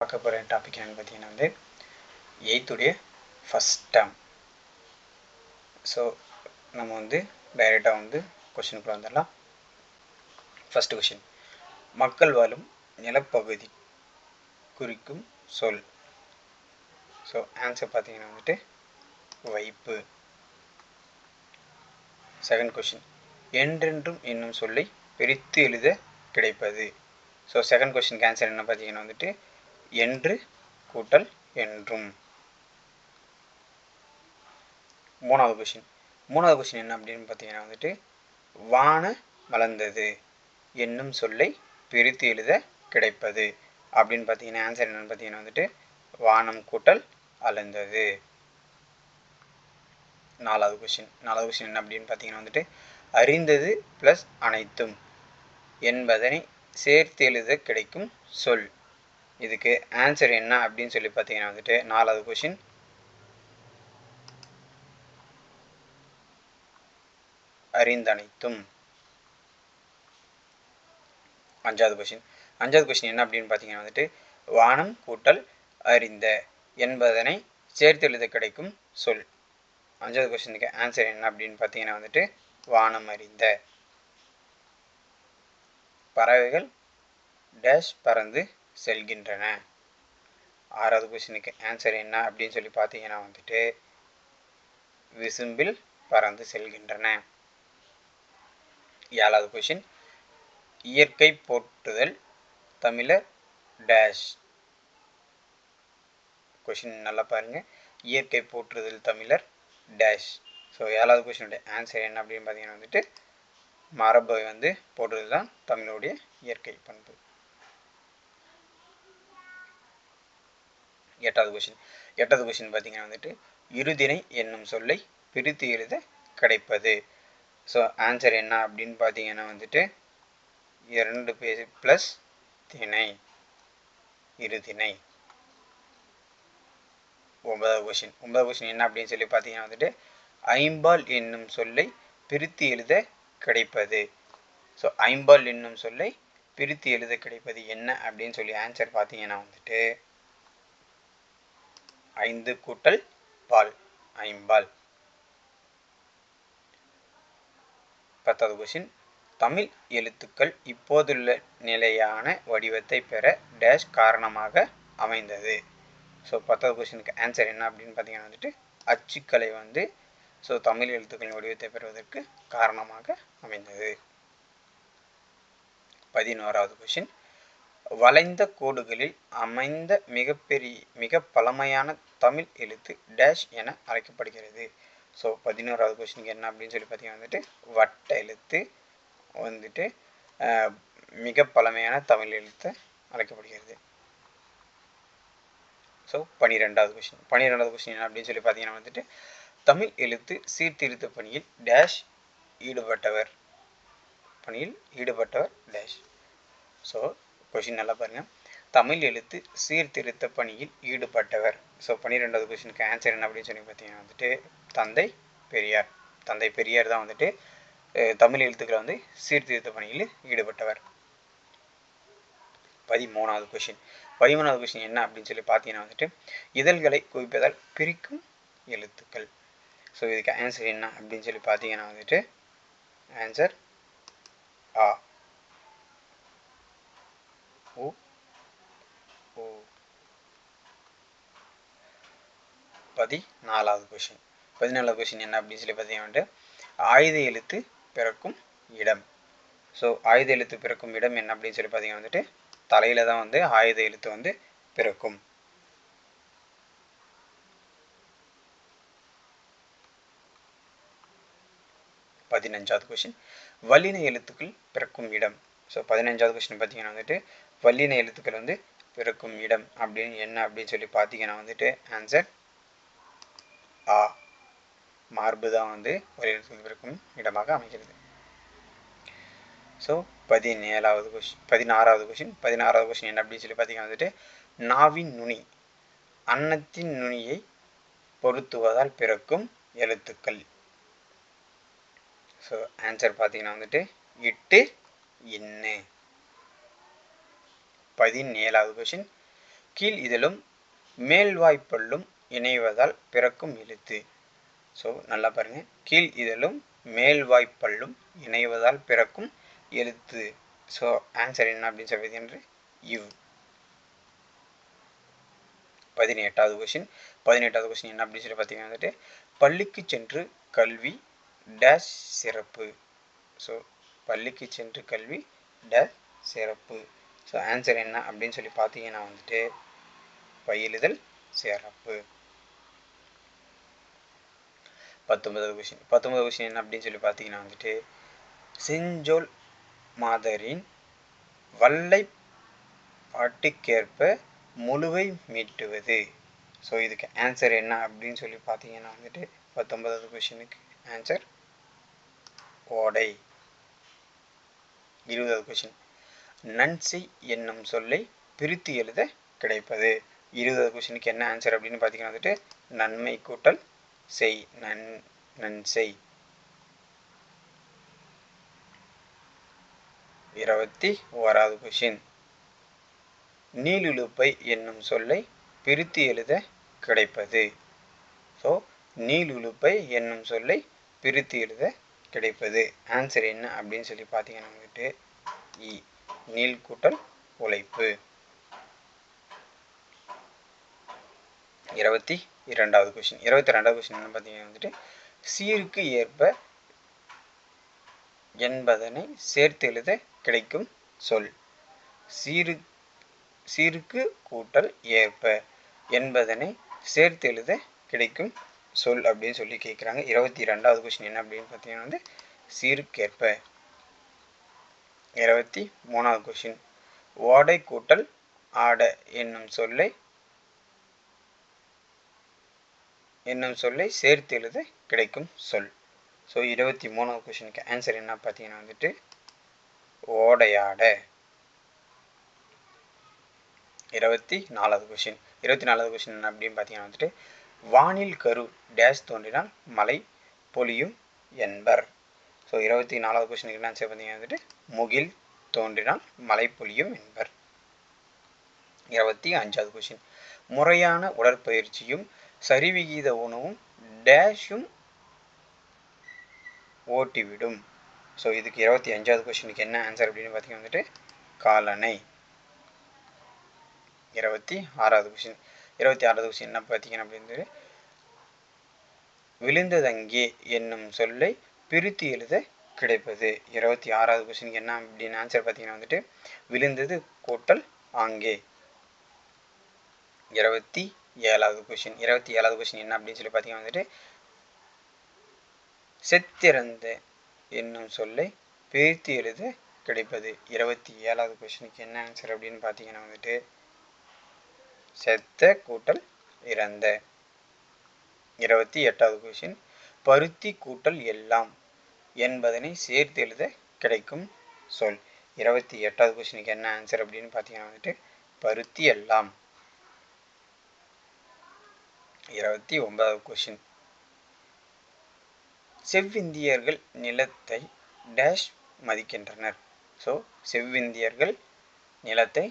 பார்க்க போகிற டாபிக் என்னென்னு பார்த்தீங்கன்னா வந்து 8th உடைய ஃபஸ்ட் டேர்ம். ஸோ நம்ம வந்து டைரெக்டாக வந்து கொஷினுக்குள்ள வந்துடலாம். ஃபஸ்ட்டு கொஷின், மக்கள் வாழும் நிலப்பகுதி குறிக்கும் சொல். ஸோ ஆன்சர் பார்த்தீங்கன்னா வந்துட்டு வைப்பு. செகண்ட் கொஷின், என்றென்றும் என்னும் சொல்லை பிரித்து எழுத கிடைப்பது. ஸோ செகண்ட் கொஷினுக்கு ஆன்சர் என்ன பார்த்தீங்கன்னா வந்துட்டு என்று கூட்டல் என்றும். மூணாவது கொஷின் என்ன அப்படின்னு பார்த்தீங்கன்னா வந்துட்டு வான மலர்ந்தது என்னும் சொல்லை பிரித்து எழுத கிடைப்பது அப்படின்னு பார்த்தீங்கன்னா ஆன்சர் என்னன்னு பார்த்தீங்கன்னா வந்துட்டு வானம் கூட்டல் அலர்ந்தது. நாலாவது கொஷின் என்ன அப்படின்னு பார்த்தீங்கன்னா வந்துட்டு அறிந்தது ப்ளஸ் அனைத்தும் என்பதனை சேர்த்து எழுத கிடைக்கும் சொல். இதுக்கு ஆன்சர் என்ன அப்படின்னு சொல்லி பார்த்தீங்கன்னா வந்துட்டு நாலாவது கொஷின் அறிந்தனைத்தும். அஞ்சாவது கொஷின் என்ன அப்படின்னு பார்த்தீங்கன்னா வந்துட்டு வானம் கூட்டல் அறிந்த என்பதனை சேர்த்து எழுத கிடைக்கும் சொல். அஞ்சாவது கொஷினுக்கு ஆன்சர் என்ன அப்படின்னு பார்த்தீங்கன்னா வந்துட்டு வானம் அறிந்த. பறவைகள் டேஷ் பறந்து செல்கின்றன. ஆறாவது கொஷினுக்கு ஆன்சர் என்ன அப்படின்னு சொல்லி பார்த்தீங்கன்னா வந்துட்டு விசும்பில் பறந்து செல்கின்றன. ஏழாவது கொஷின், இயற்கை போற்றுதல் தமிழர் டேஷ். கொஷின் நல்லா பாருங்க, இயற்கை போற்றுதல் தமிழர் டேஷ். ஸோ ஏழாவது கொஷினுடைய ஆன்சர் என்ன அப்படின்னு பார்த்தீங்கன்னா வந்துட்டு மரபை வந்து போற்றுதல் தான் தமிழுடைய இயற்கை பண்பு. எட்டாவது கொஷின் பார்த்தீங்கன்னா வந்துட்டு இருதிணை என்னும் சொல்லை பிரித்து எழுத கிடைப்பது. ஸோ ஆன்சர் என்ன அப்படின்னு பார்த்தீங்கன்னா வந்துட்டு 2 பேர் ப்ளஸ் திணை, இருதிணை. ஒன்பதாவது கொஷின் என்ன அப்படின்னு சொல்லி பார்த்தீங்கன்னா வந்துட்டு ஐம்பால் என்னும் சொல்லை பிரித்து எழுத கிடைப்பது. ஸோ ஐம்பால் என்னும் சொல்லை பிரித்து எழுத கிடைப்பது என்ன அப்படின்னு சொல்லி ஆன்சர் பார்த்தீங்கன்னா வந்துட்டு 5 கூட்டல் பால், ஐம்பால். 10வது கொஷின், தமிழ் எழுத்துக்கள் இப்போதுள்ள நிலையான வடிவத்தை பெற டேஷ் காரணமாக அமைந்தது. ஸோ 10வது கொஷினுக்கு ஆன்சர் என்ன அப்படின்னு பார்த்தீங்கன்னா வந்துட்டு அச்சுக்கலை வந்து தமிழ் எழுத்துக்களின் வடிவத்தை பெறுவதற்கு காரணமாக அமைந்தது. 11வது கொஷின், வளைந்த கோடுகளில் அமைந்த மிக பழமையான தமிழ் எழுத்து டேஷ் என அழைக்கப்படுகிறது. ஸோ 11வது கொஷினுக்கு என்ன அப்படின்னு சொல்லி பார்த்தீங்கன்னா வந்துட்டு வட்ட எழுத்து வந்துட்டு மிக பழமையான தமிழ் எழுத்து அழைக்கப்படுகிறது. ஸோ 12வது கொஷின் என்ன அப்படின்னு சொல்லி பார்த்தீங்கன்னா வந்துட்டு தமிழ் எழுத்து சீர்திருத்த பணியில் டேஷ் ஈடுபட்டவர் டேஷ். ஸோ கொஷின் நல்லா பாருங்கள், தமிழ் எழுத்து சீர்திருத்த பணியில் ஈடுபட்டவர். ஸோ 12வது கொஷினுக்கு ஆன்சர் என்ன அப்படின்னு சொல்லி பார்த்தீங்கன்னா வந்துட்டு தந்தை பெரியார் தான் வந்துட்டு தமிழ் எழுத்துக்களை வந்து சீர்திருத்த பணியில் ஈடுபட்டவர். 13வது கொஷின் என்ன அப்படின்னு சொல்லி பார்த்தீங்கன்னா வந்துட்டு இதழ்களை குவிப்பதால் பிரிக்கும் எழுத்துக்கள். ஸோ இதுக்கு ஆன்சர் என்ன அப்படின்னு சொல்லி பார்த்தீங்கன்னா வந்துட்டு ஆன்சர் ஆ, உ, ஓ. 14வது கொஷின் என்ன அப்படின்னு சொல்லி பார்த்தீங்கன்னா ஆயுத எழுத்து பிறக்கும் இடம். ஸோ ஆயுத எழுத்து பிறக்கும் இடம் என்ன அப்படின்னு சொல்லி பார்த்தீங்கன்னா வந்துட்டு தலையில தான் வந்து ஆயுத எழுத்து வந்து பிறக்கும். 15வது கொஷின், வல்லின எழுத்துக்கள் பிறக்கும் இடம். ஸோ 15வது கொஷின் பார்த்தீங்கன்னா வந்துட்டு வல்லின எழுத்துக்கள் வந்து பிறக்கும் இடம் அப்படின்னு என்ன அப்படின்னு சொல்லி பார்த்தீங்கன்னா வந்துட்டு ஆன்சர் ஆ, மார்பு தான் வந்து வல்லின எழுத்துக்கள் பிறக்கும் இடமாக அமைகிறது. ஸோ 16வது கொஷின் என்ன அப்படின்னு சொல்லி பார்த்தீங்கன்னா வந்துட்டு நாவின் நுனி அன்னத்தின் நுனியை பொருத்துவதால் பிறக்கும் எழுத்துக்கள். ஸோ ஆன்சர் பார்த்தீங்கன்னா வந்துட்டு இட்டு இன்னு. 17வது கொஷின், கீழ் இதழும் மேல்வாய்ப்பல்லும் இணைவதால் பிறக்கும் எழுத்து. ஸோ நல்லா பாருங்கள், கீழ் இதழும் மேல்வாய்ப்பல்லும் இணைவதால் பிறக்கும் எழுத்து. ஸோ ஆன்சர் என்ன அப்படின்னு சொல்லி பார்த்தீங்கன்னா இவ். 18வது கொஸ்டின். 18வது கொஸ்டின் என்ன அப்படின்னு சொல்லி பார்த்தீங்கன்னா வந்துட்டு பள்ளிக்கு சென்று கல்வி டேஷ் சிறப்பு. ஸோ பள்ளிக்கு சென்று கல்வி டேஷ் சிறப்பு. ஸோ ஆன்சர் என்ன அப்படின்னு சொல்லி பார்த்தீங்கன்னா வந்துட்டு பயிலுதல் சிறப்பு. 19வது கொஸ்டின். 19வது கொஸ்டின் என்ன அப்படின்னு சொல்லி பார்த்தீங்கன்னா வந்துட்டு செஞ்சொல் மாதரின் வல்லை பாட்டுக்கேற்ப முழுவை மீட்டுவது. ஸோ இதுக்கு ஆன்சர் என்ன அப்படின்னு சொல்லி பார்த்தீங்கன்னா வந்துட்டு 19வது கொஸ்டினுக்கு ஆன்சர் ஓடை. 20வது கொஸ்டின். நன்செய் என்னும் சொல்லை பிரித்து எழுத கிடைப்பது. 20வது கொஸ்டினுக்கு என்ன ஆன்சர் அப்படின்னு பார்த்தீங்கன்னா வந்துட்டு நன்மை கூட்டல் செய், நன்செய். 21வது கொஸ்டின். நீளுலுப்பை என்னும் சொல்லை பிரித்து எழுத கிடைப்பது. ஸோ நீளுலுப்பை என்னும் சொல்லை பிரித்து எழுத கிடைப்பது. ஆன்சர் என்ன அப்படின்னு சொல்லி பார்த்தீங்கன்னா வந்துட்டு இ, நீள் கூட்டல் உழைப்பு. 22வது கொஸ்டின். 22வது கொஸ்டின் என்ன பார்த்தீங்கன்னா வந்துட்டு சீருக்கு ஏற்ப என்பதனை சேர்த்து எழுத கிடைக்கும் சொல். சீருக்கு கூட்டல் ஏற்ப என்பதனை சேர்த்து எழுத கிடைக்கும் சொல் அப்படின்னு சொல்லி கேட்குறாங்க. 22வது கொஸ்டின் என்ன அப்படின்னு பார்த்தீங்கன்னா வந்து சீருக்கேற்ப. 23வது கொஸ்டின். ஓடை கூட்டல் ஆட என்னும் சொல்லை சேர்த்து எழுத கிடைக்கும் சொல். ஸோ 23வது கொஸ்டினுக்கு ஆன்சர் என்ன பார்த்தீங்கன்னா வந்துட்டு ஓடையாட. 24வது கொஸ்டின். 24வது கொஸ்டின் என்ன அப்படின்னு பார்த்தீங்கன்னா வந்துட்டு வானில் கரு டேஷ் தோன்றினால் மழை பொழியும் என்பர். ஸோ 24வது கொஸ்டினுக்கு என்ன ஆன்சர் பார்த்தீங்கன்னா வந்துட்டு முகில் தோன்றினால் மழை பொழியும் என்பர். 25வது கொஸ்டின். முறையான உடற்பயிற்சியும் சரிவிகித உணவும் டேஷும் ஓட்டிவிடும். ஸோ இதுக்கு 25வது கொஸ்டினுக்கு என்ன ஆன்சர் அப்படின்னு பார்த்தீங்கன்னா வந்துட்டு காலனை. 26வது கொஸ்டின். 26வது கொஸ்டின் என்ன பார்த்தீங்கன்னா அப்படின்னு விழுந்ததங்கே என்னும் சொல்லை பிரித்து எழுத கிடைப்பது. 26வது கொஸ்டினுக்கு என்ன அப்படின்னு ஆன்சர் பார்த்தீங்கன்னா வந்துட்டு விழுந்தது கூட்டல் ஆங்கே. 27வது கொஸ்டின். 27வது கொஸ்டின் என்ன அப்படின்னு சொல்லி பார்த்தீங்கன்னா வந்துட்டு செத்திறந்த என்னும் சொல்லை பிரித்து எழுத கிடைப்பது. 27வது கொஸ்டினுக்கு என்ன ஆன்சர் அப்படின்னு பார்த்தீங்கன்னா வந்துட்டு செத்த கூட்டல் இறந்த. 28வது கொஸ்டின். பருத்தி கூட்டல் எல்லாம் என்பதனை சேர்த்து எழுத கிடைக்கும் சொல். 28வது கொஸ்டினுக்கு என்ன ஆன்சர் அப்படின்னு பார்த்தீங்கன்னா வந்துட்டு பருத்தி எல்லாம். 29வது கொஸ்டின். செவ்விந்தியர்கள் நிலத்தை டேஷ் மதிக்கின்றனர். ஸோ செவ்விந்தியர்கள் நிலத்தை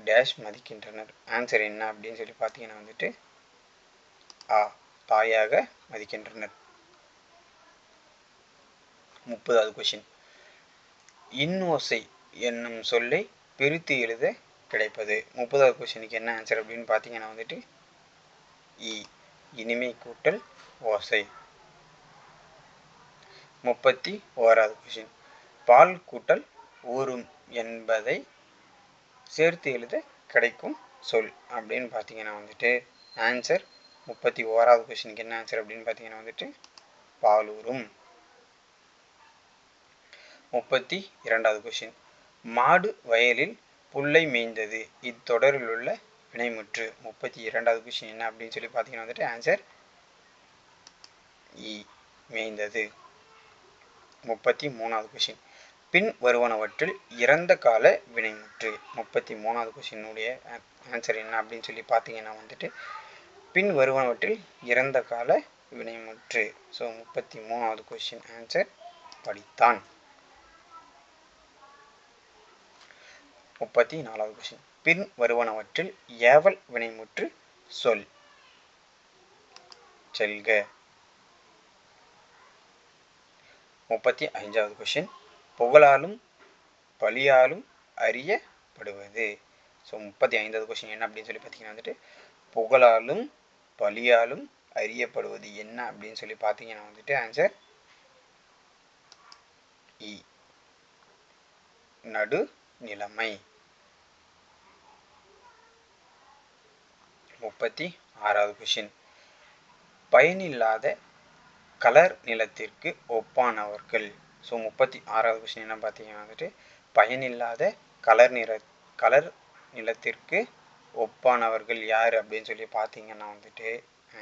டேஷ் மதிக்கின்றனர். ஆன்சர் என்ன அப்படின்னு சொல்லி பார்த்தீங்கன்னா வந்துட்டு தாயாக மதிக்கின்றனர். 30வது கொஸ்டின். இன்னோசை என்னும் சொல்லை பிரித்து எழுத கிடைப்பது. 30வது கொஸ்டினுக்கு என்ன ஆன்சர் அப்படின்னு பார்த்தீங்கன்னா வந்துட்டு இனிமை கூட்டல் ஓசை. 31வது கொஸ்டின். பால் கூட்டல் ஊறும் என்பதை சேர்த்து எழுத கிடைக்கும் சொல் அப்படின்னு பார்த்தீங்கன்னா வந்துட்டு ஆன்சர் 31வது கொஸ்டினுக்கு என்ன ஆன்சர் அப்படின்னு பார்த்தீங்கன்னா வந்துட்டு பாலூரும். 32வது கொஸ்டின். மாடு வயலில் புல்லை மேய்ந்தது இத்தொடரில் உள்ள வினைமுற்று. 32வது கொஸ்டின் என்ன அப்படின்னு சொல்லி பார்த்தீங்கன்னா வந்துட்டு ஆன்சர் மேய்ந்தது. 33வது கொஸ்டின். பின் வருவனவற்றில் இறந்த கால வினைமுற்று. 33வது கொஸ்டினுடைய ஆன்சர் என்ன அப்படின்னு சொல்லி பார்த்தீங்கன்னா வந்துட்டு பின் வருவனவற்றில் இறந்த கால வினைமுற்று. ஸோ 33வது கொஸ்டின் ஆன்சர் படித்தான். 34வது கொஸ்டின் பின் வருவனவற்றில் ஏவல் வினைமுற்று சொல். செல்க. 35வது கொஸ்டின் புகழாலும் பழியாலும் அறியப்படுவது. ஸோ 35வது கொஸ்டின் என்ன அப்படின்னு சொல்லி பார்த்தீங்கன்னா வந்துட்டு புகழாலும் பழியாலும் அறியப்படுவது என்ன அப்படின்னு சொல்லி பார்த்தீங்கன்னா வந்துட்டு ஆன்சர் இ நடுநிலைமை. 36வது கொஸ்டின் பயனில்லாத கலர் நிலத்திற்கு ஒப்பானவர்கள். ஸோ 36வது கொஸ்டின் என்ன பார்த்தீங்கன்னா வந்துட்டு பயனில்லாத கலர் நிலத்திற்கு ஒப்பானவர்கள் யார் அப்படின்னு சொல்லி பார்த்தீங்கன்னா வந்துட்டு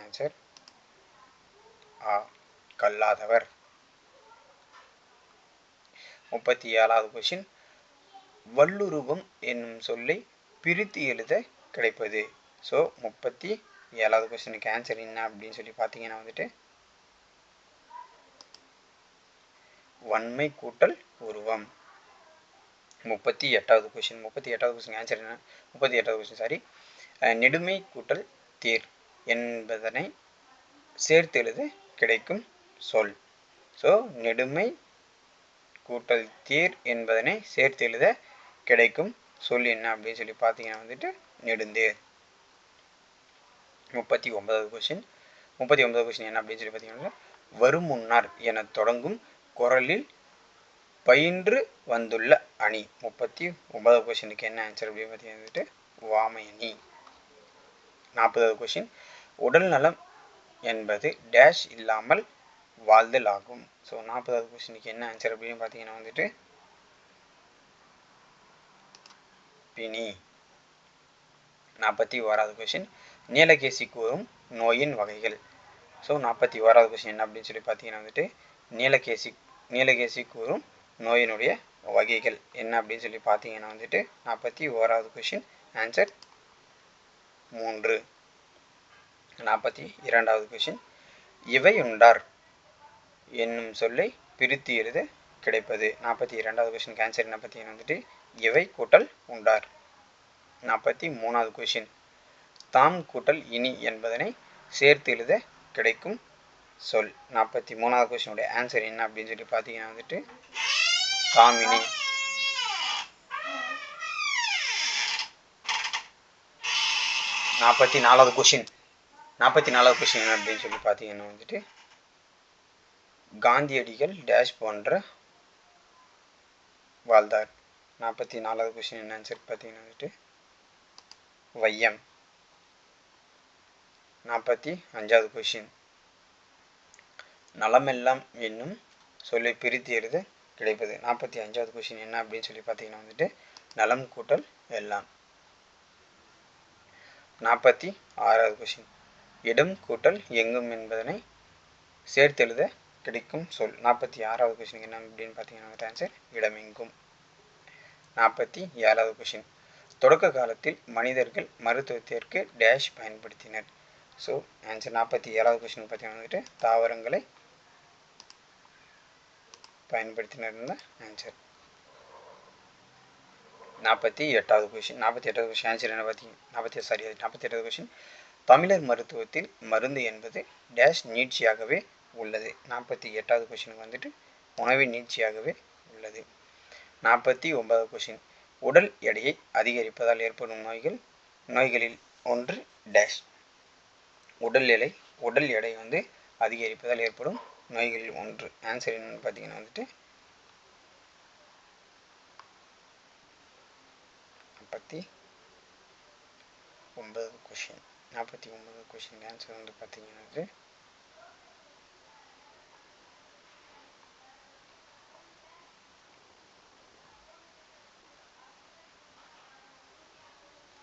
ஆன்சர் ஆ கல்லாதவர். 37வது கொஸ்டின் வல்லுருவம் என்னும் சொல்லை பிரித்து எழுத கிடைப்பது. ஸோ 37வது கொஸ்டினுக்கு ஆன்சர் என்ன அப்படின்னு சொல்லி பார்த்தீங்கன்னா வந்துட்டு வன்மை கூட்டல் உருவம். 38வது கொஸ்டின் ஆன்சர் என்ன 38வது கொஸ்டின் சாரி நெடுமை கூட்டல் தேர் என்பதனை சேர்த்து எழுத கிடைக்கும் சொல். ஸோ நெடுமை கூட்டல் தேர் என்பதனை சேர்த்து எழுத கிடைக்கும் சொல் என்ன அப்படின்னு சொல்லி பார்த்தீங்கன்னா வந்துட்டு நெடுந்தேர். 39வது கொஸ்டின் என்ன அப்படின்னு சொல்லி பார்த்தீங்கன்னா வரும் முன்னார் என தொடங்கும் குரலில் பயின்று வந்துள்ள அணி. 39வது கொஸ்டினுக்கு என்ன ஆன்சர் அப்படின்னு பார்த்தீங்கன்னா வந்துட்டு வாமையணி. 40வது கொஸ்டின் உடல் நலம் என்பது டேஷ் இல்லாமல் வாழ்தல் ஆகும். ஸோ 40வது கொஸ்டினுக்கு என்ன ஆன்சர் அப்படின்னு பார்த்தீங்கன்னா வந்துட்டு பிணி. 41வது கொஸ்டின் நீலகேசி கூறும் நோயின் வகைகள். ஸோ 41வது கொஸ்டின் என்ன அப்படின்னு சொல்லி பார்த்தீங்கன்னா வந்துட்டு நீலகேசி கூறும் நோயினுடைய வகைகள் என்ன அப்படின்னு சொல்லி பார்த்தீங்கன்னா வந்துட்டு 41வது கொஸ்டின் ஆன்சர் 3. 42வது கொஸ்டின் இவை உண்டார் என்னும் சொல்லை பிரித்து எழுத கிடைப்பது. 42வது கொஸ்டின் ஆன்சர் என்ன பார்த்தீங்கன்னா வந்துட்டு இவை கூட்டல் உண்டார். 43வது கொஸ்டின் தாம் கூட்டல் இனி என்பதனை சேர்த்து எழுத கிடைக்கும் சொல். 43வது கொஸ்டினுடைய ஆன்சர் என்ன அப்படின்னு சொல்லி பார்த்தீங்கன்னா வந்துட்டு தாமினி. 44வது கொஸ்டின் என்ன அப்படின்னு சொல்லி பார்த்தீங்கன்னா வந்துட்டு காந்தியடிகள் டேஷ் போன்ற வாழ்ந்தார். 44வது கொஸ்டின் என்ன ஆன்சர் பார்த்தீங்கன்னா வந்துட்டு வையம். 45வது கொஸ்டின் நலமெல்லாம் என்னும் சொல்லை பிரித்து எழுத கிடைப்பது. 45வது கொஸ்டின் என்ன அப்படின்னு சொல்லி பார்த்தீங்கன்னா வந்துட்டு நலம் கூட்டல் எல்லாம். 46வது கொஸ்டின் இடம் கூட்டல் எங்கும் என்பதனை சேர்த்து எழுத கிடைக்கும் சொல். 46வது கொஸ்டின் என்ன அப்படின்னு பார்த்தீங்கன்னா ஆன்சர் இடமெங்கும். 47வது கொஸ்டின் தொடக்க காலத்தில் மனிதர்கள் மருத்துவத்திற்கு டேஷ் பயன்படுத்தினர். ஸோ ஆன்சர் 47வது கொஸ்டின் பார்த்தீங்கன்னா வந்துட்டு தாவரங்களை பயன்படுத்தினர் ஆன்சர். 48வது கொஸ்டின் ஆன்சர் என்ன பார்த்தீங்கன்னா 48வது கொஸ்டின் தமிழர் மருத்துவத்தில் மருந்து என்பது டேஷ் நீட்சியாகவே உள்ளது. 48வது கொஸ்டினுக்கு வந்துட்டு உணவின் நீட்சியாகவே உள்ளது. 49வது கொஸ்டின் உடல் எடையை அதிகரிப்பதால் ஏற்படும் நோய்களில் ஒன்று டேஷ். உடல் எடை வந்து அதிகரிப்பதால் ஏற்படும் நோய்களில் ஒன்று. ஆன்சர் என்னன்னு பார்த்தீங்கன்னா வந்துட்டு 49வது கொஸ்டின். 49வது கொஸ்டின் ஆன்சர் வந்து பார்த்தீங்கன்னா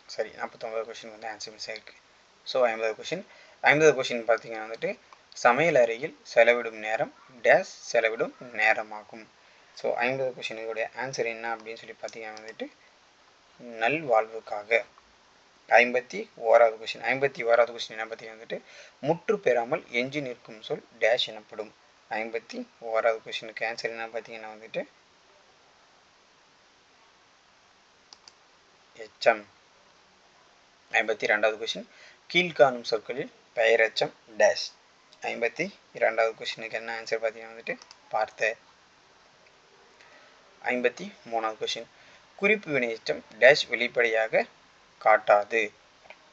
சரி 49வது கொஸ்டின் வந்து ஆன்சர் மிஸ் ஆகிருக்கு. ஸோ 50வது கொஸ்டின் பார்த்தீங்கன்னா வந்துட்டு சமையல் அறையில் செலவிடும் நேரம் டேஷ் செலவிடும் நேரமாகும். ஸோ 50வது கொஸ்டினுடைய ஆன்சர் என்ன அப்படின்னு சொல்லி பார்த்தீங்கன்னா வந்துட்டு நல்வாழ்வுக்காக. 51வது கொஸ்டின் என்ன பார்த்தீங்கன்னா வந்துட்டு முற்று பெறாமல் எஞ்சி நிற்கும் சொல் டேஷ் எனப்படும். 51வது கொஸ்டினுக்கு ஆன்சர் என்ன பார்த்தீங்கன்னா வந்துட்டு எச்சம். 52வது கொஸ்டின் கீழ்காணும் சொற்களில் பெயரெச்சம் டேஷ். 52வது கொஸ்டினுக்கு என்ன ஆன்சர் பார்த்தீங்கன்னா வந்துட்டு பார்த்த. 53வது கொஸ்டின் குறிப்பு வினையெச்சம் டேஷ் வெளிப்படையாக காட்டாது.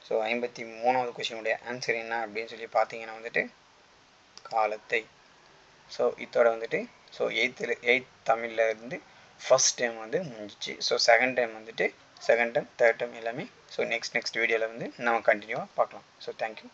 ஸோ 53வது கொஸ்டினுடைய ஆன்சர் என்ன அப்படின்னு சொல்லி பார்த்தீங்கன்னா வந்துட்டு காலத்தை. ஸோ இதோட வந்துட்டு ஸோ எயித் தமிழில் இருந்து ஃபஸ்ட் டைம் வந்து முடிஞ்சிச்சு. ஸோ செகண்ட் டைம் வந்துட்டு செகண்ட் டைம் தேர்ட் டைம் எல்லாமே ஸோ நெக்ஸ்ட் வீடியோவில் வந்து நம்ம கண்டினியூவாக பார்க்கலாம். So thank you.